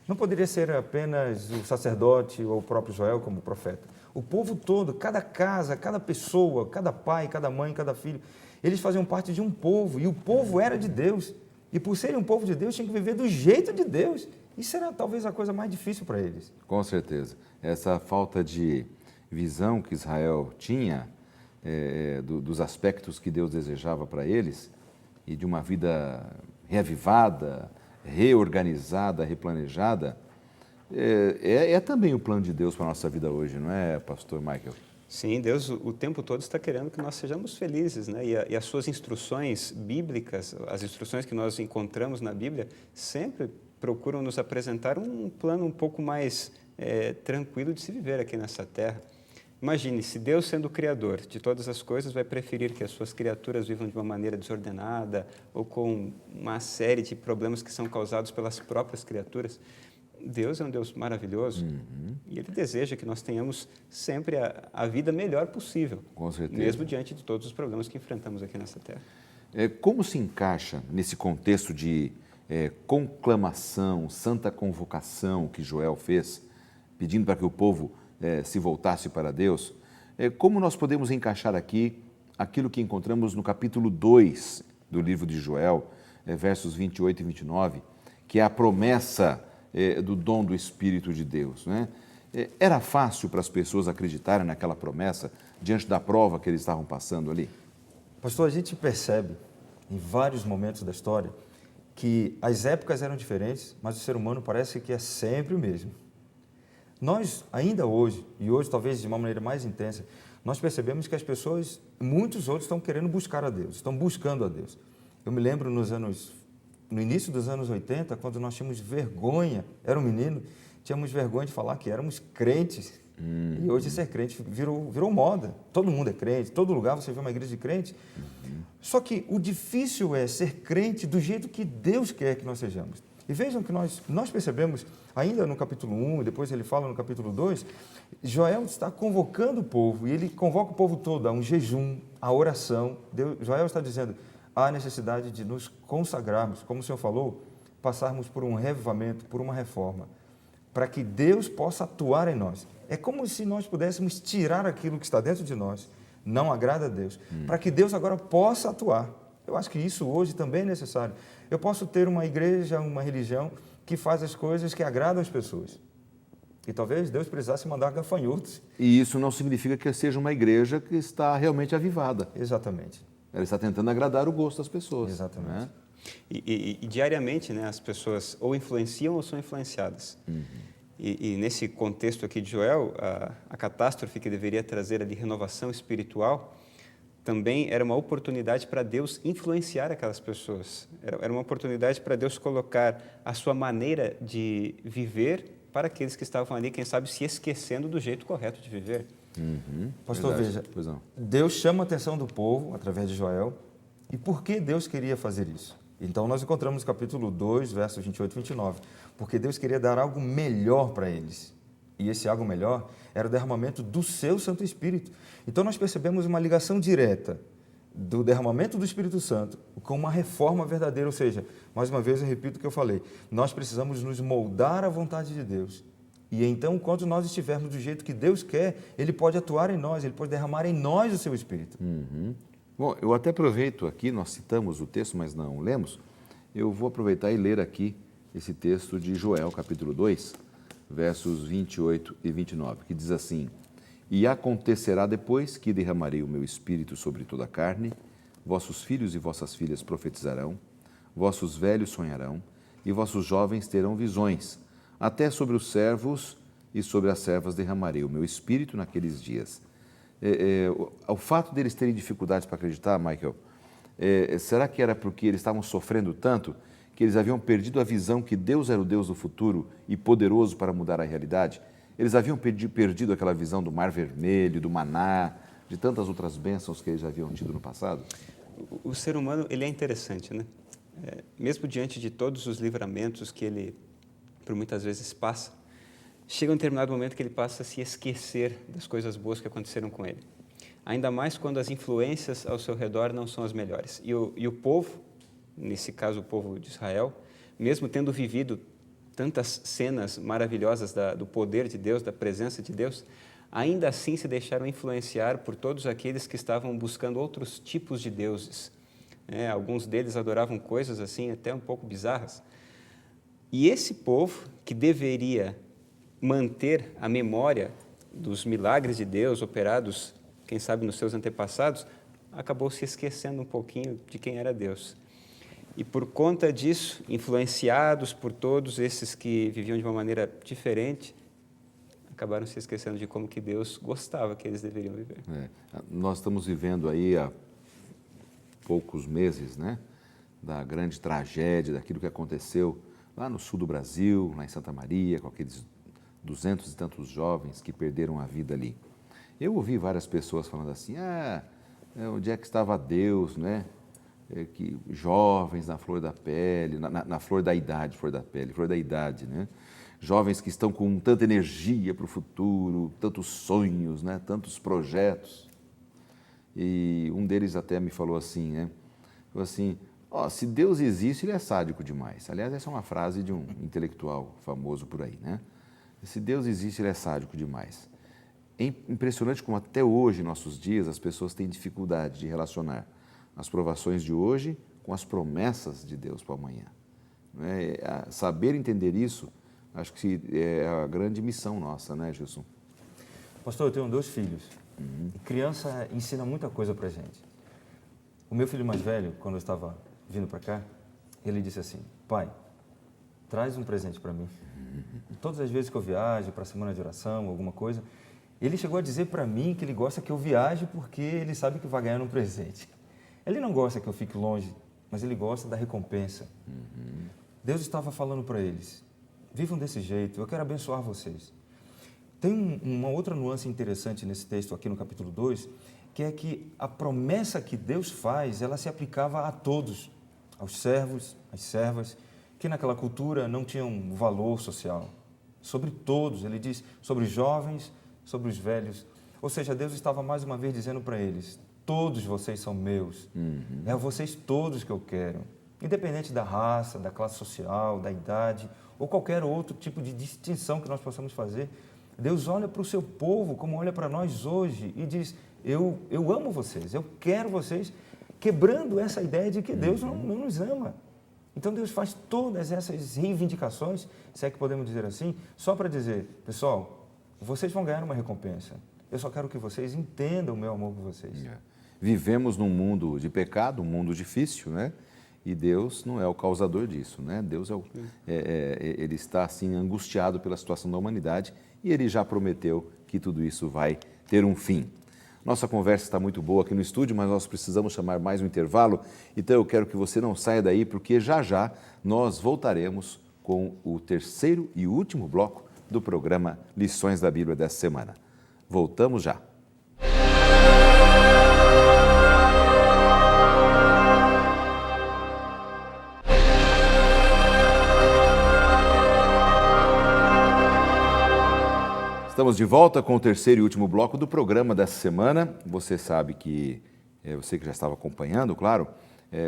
Speaker 3: Não poderia ser apenas o sacerdote ou o próprio Joel como profeta. O povo todo, cada casa, cada pessoa, cada pai, cada mãe, cada filho, eles faziam parte de um povo, e o povo era de Deus. E por serem um povo de Deus, tinham que viver do jeito de Deus. Isso era talvez a coisa mais difícil para eles.
Speaker 1: Com certeza. Essa falta de visão que Israel tinha dos aspectos que Deus desejava para eles e de uma vida reavivada, reorganizada, replanejada, é também o plano de Deus para a nossa vida hoje, não é, pastor Michael?
Speaker 4: Sim, Deus o tempo todo está querendo que nós sejamos felizes, né? E as suas instruções bíblicas, as instruções que nós encontramos na Bíblia, sempre procuram nos apresentar um plano um pouco mais tranquilo de se viver aqui nessa terra. Imagine, se Deus, sendo o Criador de todas as coisas, vai preferir que as suas criaturas vivam de uma maneira desordenada ou com uma série de problemas que são causados pelas próprias criaturas. Deus é um Deus maravilhoso e Ele deseja que nós tenhamos sempre a vida melhor possível,
Speaker 1: com certeza,
Speaker 4: mesmo diante de todos os problemas que enfrentamos aqui nessa terra.
Speaker 1: Como se encaixa nesse contexto de conclamação, santa convocação que Joel fez, pedindo para que o povo se voltasse para Deus, como nós podemos encaixar aqui aquilo que encontramos no capítulo 2 do livro de Joel, versos 28 e 29, que é a promessa do dom do Espírito de Deus, né? Era fácil para as pessoas acreditarem naquela promessa diante da prova que eles estavam passando ali?
Speaker 3: Pastor, a gente percebe em vários momentos da história que as épocas eram diferentes, mas o ser humano parece que é sempre o mesmo. Nós, ainda hoje, e hoje talvez de uma maneira mais intensa, nós percebemos que as pessoas, muitos outros estão querendo buscar a Deus, estão buscando a Deus. Eu me lembro no início dos anos 80, quando nós tínhamos vergonha, era um menino, tínhamos vergonha de falar que éramos crentes. E hoje ser crente virou moda. Todo mundo é crente, todo lugar você vê uma igreja de crente. Só que o difícil é ser crente do jeito que Deus quer que nós sejamos. E vejam que nós percebemos, ainda no capítulo 1, e depois ele fala no capítulo 2, Joel está convocando o povo, e ele convoca o povo todo a um jejum, a oração. Joel está dizendo: há necessidade de nos consagrarmos, como o Senhor falou, passarmos por um revivamento, por uma reforma, para que Deus possa atuar em nós. É como se nós pudéssemos tirar aquilo que está dentro de nós, não agrada a Deus, para que Deus agora possa atuar. Eu acho que isso hoje também é necessário. Eu posso ter uma igreja, uma religião que faz as coisas que agradam as pessoas. E talvez Deus precisasse mandar gafanhotos.
Speaker 1: E isso não significa que seja uma igreja que está realmente avivada.
Speaker 3: Exatamente.
Speaker 1: Ela está tentando agradar o gosto das pessoas.
Speaker 3: Exatamente.
Speaker 1: Né?
Speaker 4: E diariamente, né, as pessoas ou influenciam ou são influenciadas. E nesse contexto aqui de Joel, a catástrofe que deveria trazer ali renovação espiritual também era uma oportunidade para Deus influenciar aquelas pessoas. Era uma oportunidade para Deus colocar a sua maneira de viver para aqueles que estavam ali, quem sabe, se esquecendo do jeito correto de viver.
Speaker 3: Pastor,
Speaker 1: Verdade.
Speaker 3: veja,
Speaker 1: Pois não.
Speaker 3: Deus chama a atenção do povo através de Joel. E por que Deus queria fazer isso? Então, nós encontramos no capítulo 2, versos 28 e 29. Porque Deus queria dar algo melhor para eles. E esse algo melhor era o derramamento do seu Santo Espírito. Então, nós percebemos uma ligação direta do derramamento do Espírito Santo com uma reforma verdadeira. Ou seja, mais uma vez eu repito o que eu falei, nós precisamos nos moldar à vontade de Deus. E então, quando nós estivermos do jeito que Deus quer, Ele pode atuar em nós, Ele pode derramar em nós o seu Espírito.
Speaker 1: Bom, eu até aproveito aqui, nós citamos o texto, mas não lemos, eu vou aproveitar e ler aqui esse texto de Joel, capítulo 2, versos 28 e 29, que diz assim: E acontecerá depois que derramarei o meu Espírito sobre toda a carne, vossos filhos e vossas filhas profetizarão, vossos velhos sonharão, e vossos jovens terão visões. Até sobre os servos e sobre as servas derramarei o meu espírito naqueles dias. O fato deles terem dificuldades para acreditar, Michael, será que era porque eles estavam sofrendo tanto que eles haviam perdido a visão que Deus era o Deus do futuro e poderoso para mudar a realidade? Eles haviam perdido aquela visão do Mar Vermelho, do maná, de tantas outras bênçãos que eles já haviam tido no passado?
Speaker 4: O ser humano, ele é interessante, né? Mesmo diante de todos os livramentos que ele, por muitas vezes, passa, chega um determinado momento que ele passa a se esquecer das coisas boas que aconteceram com ele. Ainda mais quando as influências ao seu redor não são as melhores. E o povo, nesse caso o povo de Israel, mesmo tendo vivido tantas cenas maravilhosas do poder de Deus, da presença de Deus, ainda assim se deixaram influenciar por todos aqueles que estavam buscando outros tipos de deuses. Alguns deles adoravam coisas assim até um pouco bizarras. E esse povo, que deveria manter a memória dos milagres de Deus operados, quem sabe, nos seus antepassados, acabou se esquecendo um pouquinho de quem era Deus. E por conta disso, influenciados por todos esses que viviam de uma maneira diferente, acabaram se esquecendo de como que Deus gostava que eles deveriam viver.
Speaker 1: Nós estamos vivendo aí há poucos meses, né, da grande tragédia, daquilo que aconteceu lá no sul do Brasil, lá em Santa Maria, com aqueles 200 e tantos jovens que perderam a vida ali. Eu ouvi várias pessoas falando assim, onde é que estava Deus, né? Que jovens na flor da pele, na flor da idade, né? Jovens que estão com tanta energia para o futuro, tantos sonhos, né? Tantos projetos. E um deles até me falou assim, né? Falou assim, se Deus existe, ele é sádico demais. Aliás, essa é uma frase de um intelectual famoso por aí, né? Se Deus existe, ele é sádico demais. É impressionante como até hoje, em nossos dias, as pessoas têm dificuldade de relacionar as provações de hoje com as promessas de Deus para amanhã. Saber entender isso, acho que é a grande missão nossa, né, Gilson?
Speaker 3: Pastor, eu tenho 2 filhos. E criança ensina muita coisa para a gente. O meu filho mais velho, quando eu estava vindo para cá, ele disse assim, pai, traz um presente para mim. Todas as vezes que eu viajo para a semana de oração, alguma coisa, ele chegou a dizer para mim que ele gosta que eu viaje porque ele sabe que vai ganhar um presente. Ele não gosta que eu fique longe, mas ele gosta da recompensa. Deus estava falando para eles, vivam desse jeito, eu quero abençoar vocês. Tem uma outra nuance interessante nesse texto aqui no capítulo 2, que é que a promessa que Deus faz, ela se aplicava a todos, aos servos, às servas, que naquela cultura não tinham valor social. Sobre todos, ele diz, sobre os jovens, sobre os velhos. Ou seja, Deus estava mais uma vez dizendo para eles, todos vocês são meus, é a vocês todos que eu quero, independente da raça, da classe social, da idade, ou qualquer outro tipo de distinção que nós possamos fazer. Deus olha para o seu povo como olha para nós hoje e diz, eu amo vocês, eu quero vocês, quebrando essa ideia de que Deus não nos ama. Então Deus faz todas essas reivindicações, se é que podemos dizer assim, só para dizer, pessoal, vocês vão ganhar uma recompensa. Eu só quero que vocês entendam o meu amor por vocês.
Speaker 1: Vivemos num mundo de pecado, um mundo difícil, né? E Deus não é o causador disso, né? Deus ele está assim angustiado pela situação da humanidade e ele já prometeu que tudo isso vai ter um fim. Nossa conversa está muito boa aqui no estúdio, mas nós precisamos chamar mais um intervalo. Então eu quero que você não saia daí, porque já já nós voltaremos com o terceiro e último bloco do programa Lições da Bíblia dessa semana. Voltamos já. Estamos de volta com o terceiro e último bloco do programa dessa semana. Você sabe que, você que já estava acompanhando, claro,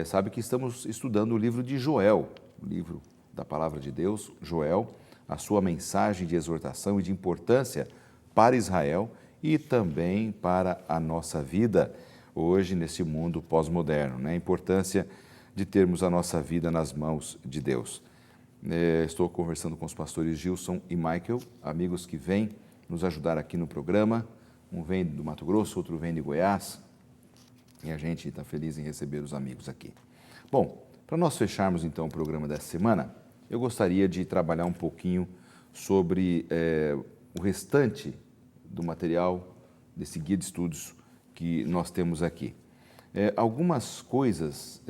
Speaker 1: sabe que estamos estudando o livro de Joel, o livro da Palavra de Deus, Joel, a sua mensagem de exortação e de importância para Israel e também para a nossa vida hoje nesse mundo pós-moderno, né? A importância de termos a nossa vida nas mãos de Deus. Estou conversando com os pastores Gilson e Michael, amigos que vêm nos ajudar aqui no programa. Um vem do Mato Grosso, outro vem de Goiás. E a gente está feliz em receber os amigos aqui. Bom, para nós fecharmos então o programa dessa semana, eu gostaria de trabalhar um pouquinho sobre o restante do material desse guia de estudos que nós temos aqui. Algumas coisas,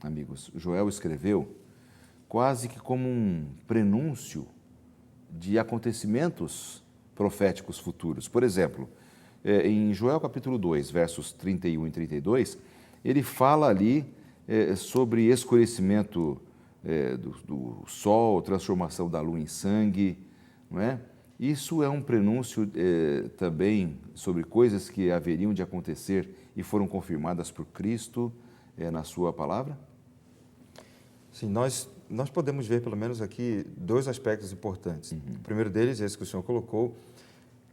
Speaker 1: amigos, Joel escreveu quase que como um prenúncio de acontecimentos proféticos futuros. Por exemplo, em Joel capítulo 2, versos 31 e 32, ele fala ali sobre escurecimento do sol, transformação da lua em sangue, não é? Isso é um prenúncio também sobre coisas que haveriam de acontecer e foram confirmadas por Cristo na sua palavra?
Speaker 3: Sim, nós podemos ver, pelo menos aqui, dois aspectos importantes. O primeiro deles, esse que o senhor colocou,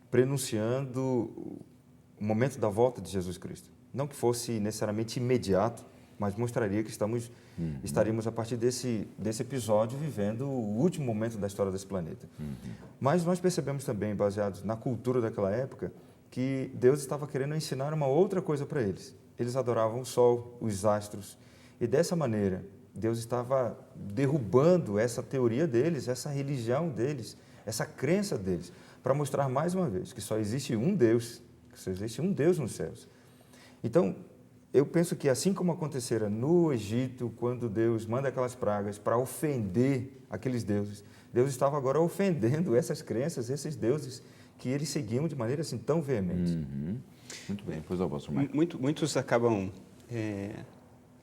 Speaker 3: prenunciando o momento da volta de Jesus Cristo. Não que fosse necessariamente imediato, mas mostraria que estaríamos, a partir desse episódio, vivendo o último momento da história desse planeta. Mas nós percebemos também, baseados na cultura daquela época, que Deus estava querendo ensinar uma outra coisa para eles. Eles adoravam o sol, os astros, e dessa maneira, Deus estava derrubando essa teoria deles, essa religião deles, essa crença deles, para mostrar mais uma vez que só existe um Deus, que só existe um Deus nos céus. Então, eu penso que assim como acontecera no Egito, quando Deus manda aquelas pragas para ofender aqueles deuses, Deus estava agora ofendendo essas crenças, esses deuses que eles seguiam de maneira assim tão veemente.
Speaker 1: Muito bem, pois eu posso mais.
Speaker 4: Muitos acabam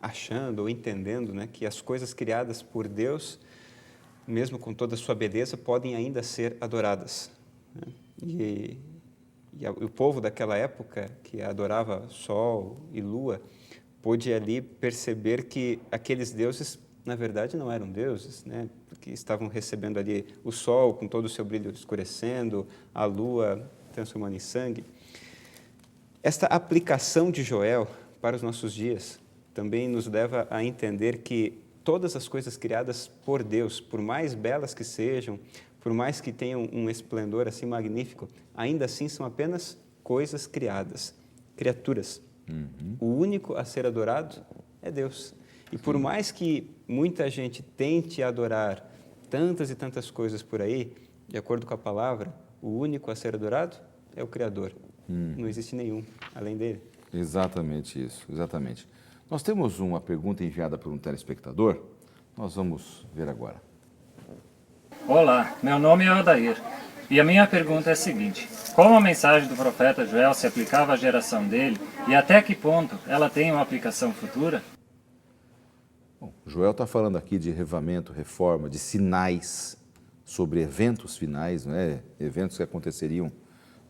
Speaker 4: achando ou entendendo, né, que as coisas criadas por Deus, mesmo com toda a sua beleza, podem ainda ser adoradas, né? E o povo daquela época, que adorava sol e lua, pôde ali perceber que aqueles deuses, na verdade, não eram deuses, né? Que estavam recebendo ali o sol com todo o seu brilho escurecendo, a lua transformando em sangue. Esta aplicação de Joel para os nossos dias também nos leva a entender que todas as coisas criadas por Deus, por mais belas que sejam, por mais que tenham um esplendor assim magnífico, ainda assim são apenas coisas criadas, criaturas. O único a ser adorado é Deus. E por mais que muita gente tente adorar tantas e tantas coisas por aí, de acordo com a palavra, o único a ser adorado é o Criador. Não existe nenhum além dele.
Speaker 1: Exatamente isso, exatamente. Nós temos uma pergunta enviada por um telespectador, nós vamos ver agora.
Speaker 5: Olá, meu nome é Odair e a minha pergunta é a seguinte: como a mensagem do profeta Joel se aplicava à geração dele e até que ponto ela tem uma aplicação futura?
Speaker 1: Bom, Joel está falando aqui de revivamento, reforma, de sinais sobre eventos finais, não é? Eventos que aconteceriam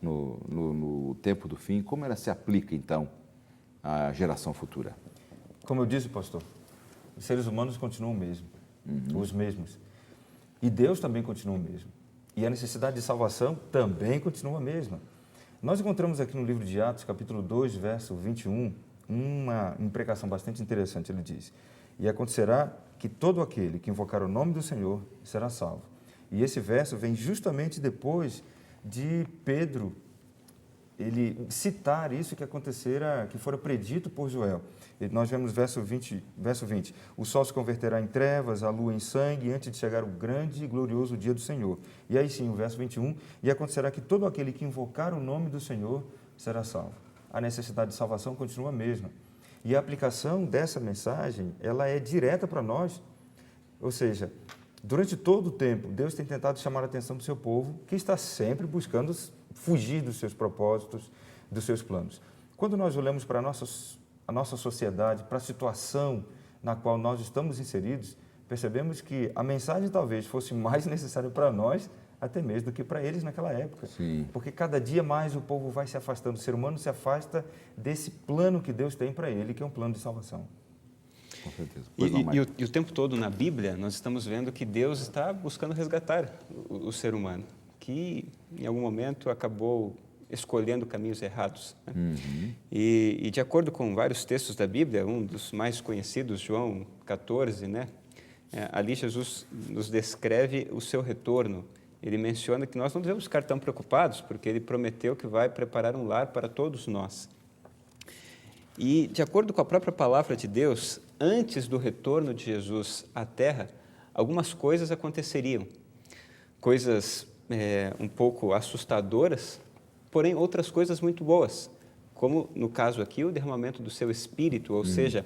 Speaker 1: no tempo do fim. Como ela se aplica, então, à geração futura?
Speaker 3: Como eu disse, pastor, os seres humanos continuam os mesmos. E Deus também continua o mesmo. E a necessidade de salvação também continua a mesma. Nós encontramos aqui no livro de Atos, capítulo 2, verso 21, uma imprecação bastante interessante. Ele diz: e acontecerá que todo aquele que invocar o nome do Senhor será salvo. E esse verso vem justamente depois de Pedro ele citar isso que acontecera, que fora predito por Joel. E nós vemos verso 20, o sol se converterá em trevas, a lua em sangue, antes de chegar o grande e glorioso dia do Senhor. E aí sim, o verso 21, e acontecerá que todo aquele que invocar o nome do Senhor será salvo. A necessidade de salvação continua a mesma. E a aplicação dessa mensagem, ela é direta para nós, ou seja, durante todo o tempo, Deus tem tentado chamar a atenção do seu povo, que está sempre buscando fugir dos seus propósitos, dos seus planos. Quando nós olhamos para a nossa sociedade, para a situação na qual nós estamos inseridos, percebemos que a mensagem talvez fosse mais necessária para nós, até mesmo do que para eles naquela época.
Speaker 1: Sim.
Speaker 3: Porque cada dia mais o povo vai se afastando, o ser humano se afasta desse plano que Deus tem para ele, que é um plano de salvação.
Speaker 1: Com certeza.
Speaker 4: E o tempo todo na Bíblia, nós estamos vendo que Deus está buscando resgatar o ser humano, que em algum momento acabou escolhendo caminhos errados, né? E de acordo com vários textos da Bíblia, um dos mais conhecidos, João 14, né? Ali Jesus nos descreve o seu retorno. Ele menciona que nós não devemos ficar tão preocupados, porque ele prometeu que vai preparar um lar para todos nós. E, de acordo com a própria palavra de Deus, antes do retorno de Jesus à Terra, algumas coisas aconteceriam, coisas um pouco assustadoras, porém outras coisas muito boas, como no caso aqui o derramamento do seu Espírito, ou seja,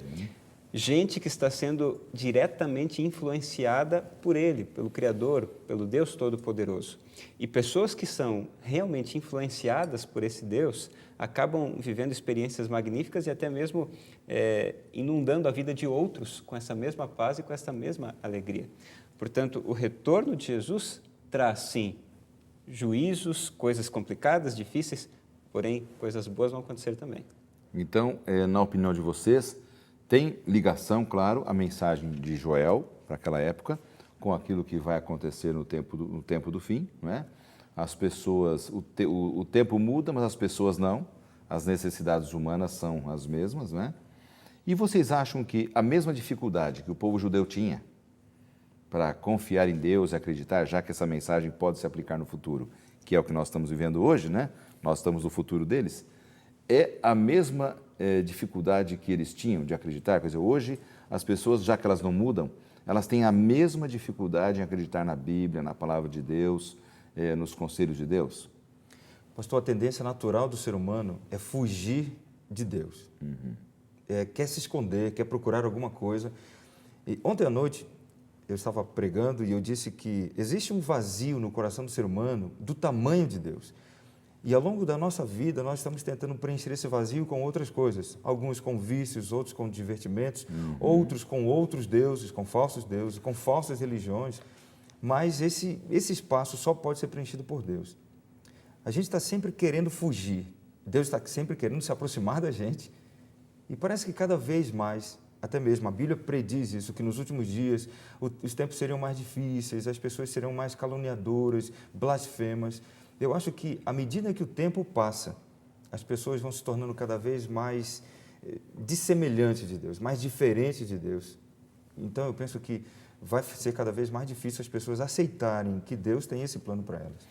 Speaker 4: gente que está sendo diretamente influenciada por Ele, pelo Criador, pelo Deus Todo-Poderoso. E pessoas que são realmente influenciadas por esse Deus acabam vivendo experiências magníficas e até mesmo inundando a vida de outros com essa mesma paz e com essa mesma alegria. Portanto, o retorno de Jesus traz, sim, juízos, coisas complicadas, difíceis, porém, coisas boas vão acontecer também.
Speaker 1: Então, na opinião de vocês, tem ligação, claro, a mensagem de Joel para aquela época com aquilo que vai acontecer no tempo do fim, não é? As pessoas, o tempo muda, mas as pessoas não. As necessidades humanas são as mesmas, não é? E vocês acham que a mesma dificuldade que o povo judeu tinha para confiar em Deus e acreditar, já que essa mensagem pode se aplicar no futuro, que é o que nós estamos vivendo hoje, né? Nós estamos no futuro deles, é a mesma dificuldade que eles tinham de acreditar? Quer dizer, hoje as pessoas, já que elas não mudam, elas têm a mesma dificuldade em acreditar na Bíblia, na Palavra de Deus, nos conselhos de Deus?
Speaker 3: Pastor, a tendência natural do ser humano é fugir de Deus. Quer se esconder, quer procurar alguma coisa. E ontem à noite eu estava pregando e eu disse que existe um vazio no coração do ser humano do tamanho de Deus. E ao longo da nossa vida, nós estamos tentando preencher esse vazio com outras coisas. Alguns com vícios, outros com divertimentos, outros com outros deuses, com falsas religiões. Mas esse espaço só pode ser preenchido por Deus. A gente está sempre querendo fugir. Deus está sempre querendo se aproximar da gente. E parece que cada vez mais, até mesmo a Bíblia prediz isso, que nos últimos dias os tempos seriam mais difíceis, as pessoas seriam mais caluniadoras, blasfemas. Eu acho que, à medida que o tempo passa, as pessoas vão se tornando cada vez mais dissemelhantes de Deus, mais diferentes de Deus. Então, eu penso que vai ser cada vez mais difícil as pessoas aceitarem que Deus tem esse plano para elas.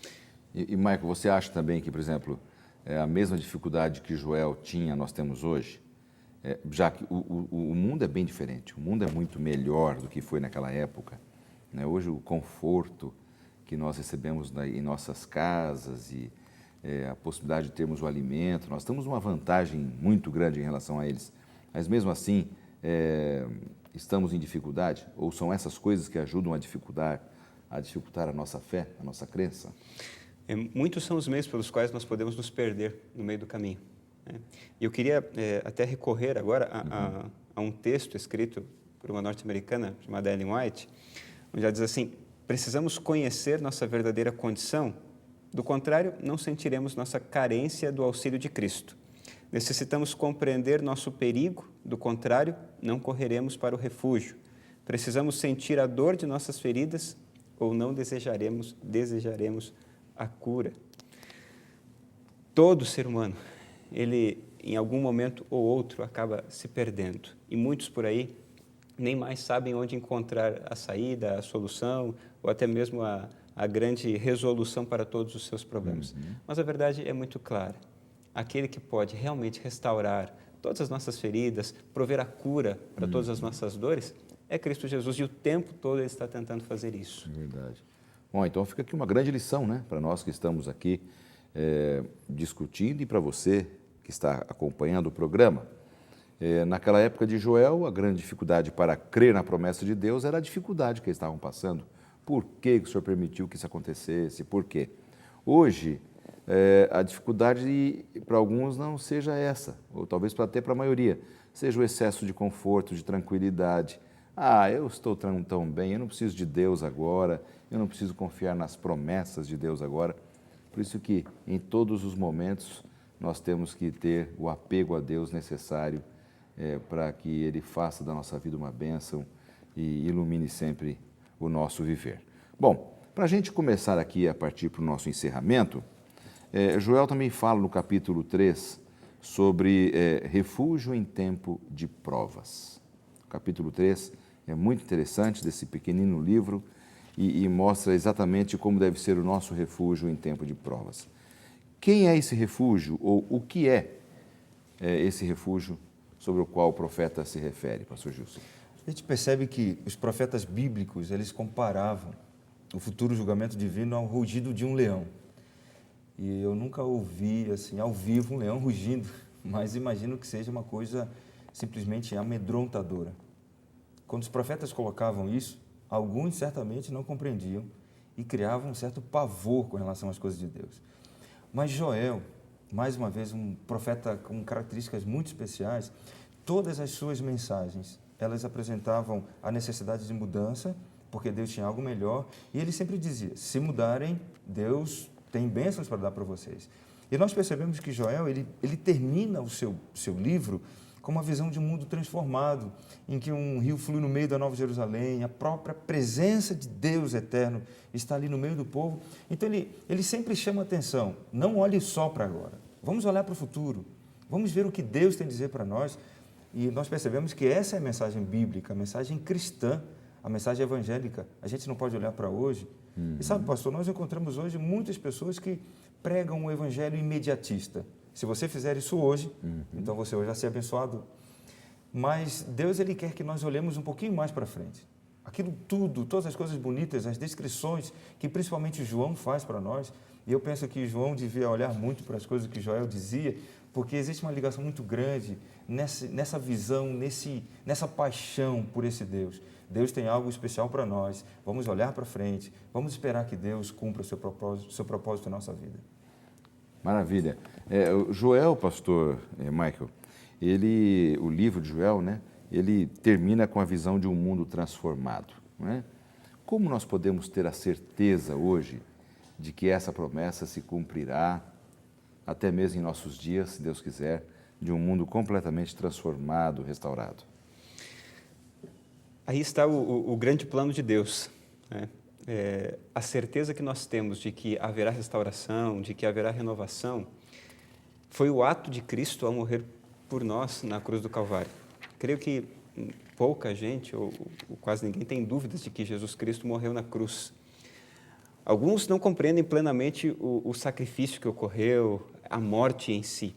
Speaker 1: E Michael, você acha também que, por exemplo, a mesma dificuldade que Joel tinha, nós temos hoje? Já que o mundo é bem diferente, o mundo é muito melhor do que foi naquela época, né? Hoje, o conforto que nós recebemos em nossas casas e a possibilidade de termos o alimento, nós temos uma vantagem muito grande em relação a eles. Mas mesmo assim, estamos em dificuldade? Ou são essas coisas que ajudam a dificultar a nossa fé, a nossa crença?
Speaker 4: Muitos são os meios pelos quais nós podemos nos perder no meio do caminho. E eu queria até recorrer agora a um texto escrito por uma norte-americana chamada Ellen White, onde ela diz assim: precisamos conhecer nossa verdadeira condição, do contrário, não sentiremos nossa carência do auxílio de Cristo. Necessitamos compreender nosso perigo, do contrário, não correremos para o refúgio. Precisamos sentir a dor de nossas feridas ou não desejaremos a cura. Todo ser humano, ele em algum momento ou outro acaba se perdendo. E muitos por aí nem mais sabem onde encontrar a saída, a solução, ou até mesmo a grande resolução para todos os seus problemas. Mas a verdade é muito clara. Aquele que pode realmente restaurar todas as nossas feridas, prover a cura para todas as nossas dores, é Cristo Jesus. E o tempo todo Ele está tentando fazer isso.
Speaker 1: É verdade. Bom, então fica aqui uma grande lição, né, para nós que estamos aqui discutindo e para você que está acompanhando o programa. Naquela época de Joel, a grande dificuldade para crer na promessa de Deus era a dificuldade que eles estavam passando. Por que o Senhor permitiu que isso acontecesse? Por quê? Hoje, a dificuldade para alguns não seja essa, ou talvez até para a maioria, seja o excesso de conforto, de tranquilidade. Eu estou tão bem, eu não preciso de Deus agora, eu não preciso confiar nas promessas de Deus agora. Por isso que, em todos os momentos, nós temos que ter o apego a Deus necessário para que Ele faça da nossa vida uma bênção e ilumine sempre o nosso viver. Bom, para a gente começar aqui a partir para o nosso encerramento, Joel também fala no capítulo 3 sobre refúgio em tempo de provas. O capítulo 3 é muito interessante, desse pequenino livro, e mostra exatamente como deve ser o nosso refúgio em tempo de provas. Quem é esse refúgio, ou o que é esse refúgio sobre o qual o profeta se refere, pastor Gilson?
Speaker 3: A gente percebe que os profetas bíblicos, eles comparavam o futuro julgamento divino ao rugido de um leão. E eu nunca ouvi, assim, ao vivo um leão rugindo, mas imagino que seja uma coisa simplesmente amedrontadora. Quando os profetas colocavam isso, alguns certamente não compreendiam e criavam um certo pavor com relação às coisas de Deus. Mas Joel, mais uma vez um profeta com características muito especiais, todas as suas mensagens, elas apresentavam a necessidade de mudança, porque Deus tinha algo melhor, e ele sempre dizia, se mudarem, Deus tem bênçãos para dar para vocês. E nós percebemos que Joel, ele termina o seu livro com uma visão de um mundo transformado, em que um rio flui no meio da Nova Jerusalém, a própria presença de Deus eterno está ali no meio do povo. Então, ele sempre chama a atenção, não olhe só para agora, vamos olhar para o futuro, vamos ver o que Deus tem a dizer para nós. E nós percebemos que essa é a mensagem bíblica, a mensagem cristã, a mensagem evangélica. A gente não pode olhar para hoje. E sabe, pastor, nós encontramos hoje muitas pessoas que pregam um evangelho imediatista. Se você fizer isso hoje, então você hoje vai ser abençoado. Mas Deus, ele quer que nós olhemos um pouquinho mais para frente. Aquilo tudo, todas as coisas bonitas, as descrições que principalmente João faz para nós. E eu penso que João devia olhar muito para as coisas que Joel dizia, porque existe uma ligação muito grande nessa visão, nessa paixão por esse Deus. Deus tem algo especial para nós. Vamos olhar para frente, vamos esperar que Deus cumpra o seu propósito na nossa vida.
Speaker 1: Maravilha. Joel, pastor Michael, o livro de Joel, né, ele termina com a visão de um mundo transformado. Não é? Como nós podemos ter a certeza hoje de que essa promessa se cumprirá, até mesmo em nossos dias, se Deus quiser, de um mundo completamente transformado, restaurado?
Speaker 4: Aí está o grande plano de Deus, né? A certeza que nós temos de que haverá restauração, de que haverá renovação, foi o ato de Cristo ao morrer por nós na cruz do Calvário. Creio que pouca gente, ou quase ninguém, tem dúvidas de que Jesus Cristo morreu na cruz. Alguns não compreendem plenamente o sacrifício que ocorreu, a morte em si.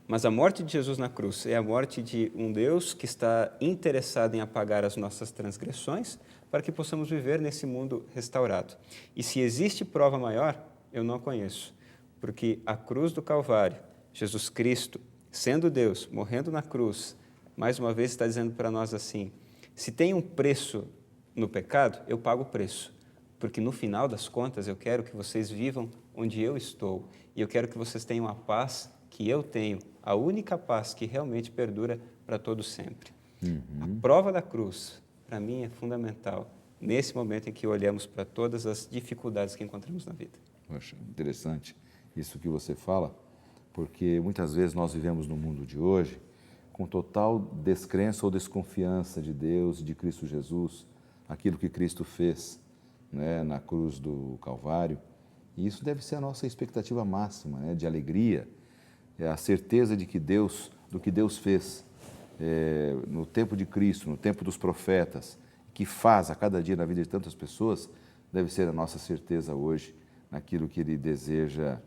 Speaker 4: Mas a morte de Jesus na cruz é a morte de um Deus que está interessado em apagar as nossas transgressões para que possamos viver nesse mundo restaurado. E se existe prova maior, eu não a conheço, porque a cruz do Calvário, Jesus Cristo, sendo Deus, morrendo na cruz, mais uma vez está dizendo para nós assim, se tem um preço no pecado, eu pago o preço, porque no final das contas eu quero que vocês vivam onde eu estou e eu quero que vocês tenham a paz que eu tenho, a única paz que realmente perdura para todo sempre. A prova da cruz, para mim, é fundamental nesse momento em que olhamos para todas as dificuldades que encontramos na vida.
Speaker 1: Poxa, interessante isso que você fala, porque muitas vezes nós vivemos no mundo de hoje com total descrença ou desconfiança de Deus, de Cristo Jesus, aquilo que Cristo fez, né, na cruz do Calvário. E isso deve ser a nossa expectativa máxima, né, de alegria, a certeza de que do que Deus fez no tempo de Cristo, no tempo dos profetas, que faz a cada dia na vida de tantas pessoas, deve ser a nossa certeza hoje naquilo que Ele deseja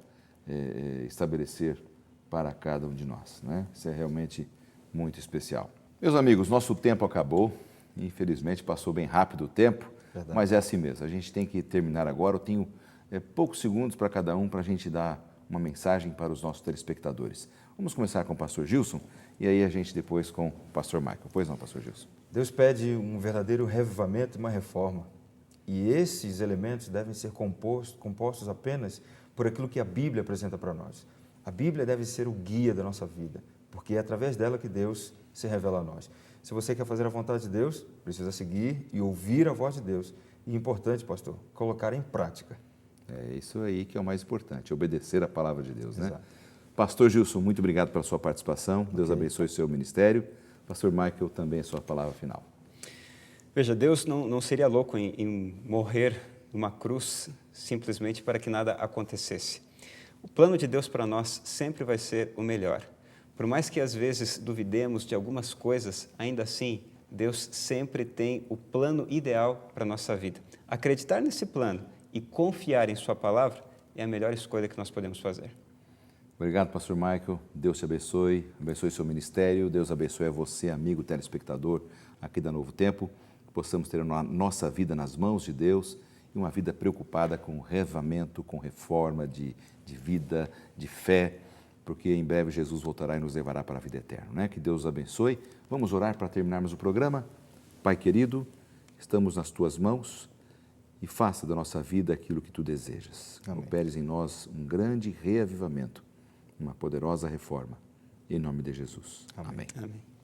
Speaker 1: estabelecer para cada um de nós, né? Isso é realmente muito especial. Meus amigos, nosso tempo acabou, infelizmente passou bem rápido o tempo,
Speaker 3: Verdade.
Speaker 1: Mas é assim mesmo, a gente tem que terminar agora. Eu tenho poucos segundos para cada um para a gente dar uma mensagem para os nossos telespectadores. Vamos começar com o pastor Gilson e aí a gente depois com o pastor Michael. Pois não, pastor Gilson?
Speaker 3: Deus pede um verdadeiro revivamento e uma reforma. E esses elementos devem ser compostos apenas por aquilo que a Bíblia apresenta para nós. A Bíblia deve ser o guia da nossa vida, porque é através dela que Deus se revela a nós. Se você quer fazer a vontade de Deus, precisa seguir e ouvir a voz de Deus. E importante, pastor, colocar em prática.
Speaker 1: É isso aí que é o mais importante, obedecer a palavra de Deus, né?
Speaker 3: Exato.
Speaker 1: Pastor Gilson, muito obrigado pela sua participação. Deus abençoe o seu ministério. Pastor Michael, também a sua palavra final.
Speaker 4: Veja, Deus não seria louco em morrer numa cruz simplesmente para que nada acontecesse. O plano de Deus para nós sempre vai ser o melhor. Por mais que às vezes duvidemos de algumas coisas, ainda assim, Deus sempre tem o plano ideal para a nossa vida. Acreditar nesse plano e confiar em sua palavra é a melhor escolha que nós podemos fazer.
Speaker 1: Obrigado, pastor Michael. Deus te abençoe seu ministério. Deus abençoe a você, amigo telespectador, aqui da Novo Tempo, possamos ter a nossa vida nas mãos de Deus e uma vida preocupada com reavivamento, com reforma de vida, de fé, porque em breve Jesus voltará e nos levará para a vida eterna, né? Que Deus os abençoe. Vamos orar para terminarmos o programa. Pai querido, estamos nas Tuas mãos e faça da nossa vida aquilo que Tu desejas.
Speaker 3: Amém.
Speaker 1: Operes em nós um grande reavivamento, uma poderosa reforma. Em nome de Jesus.
Speaker 3: Amém.
Speaker 4: Amém.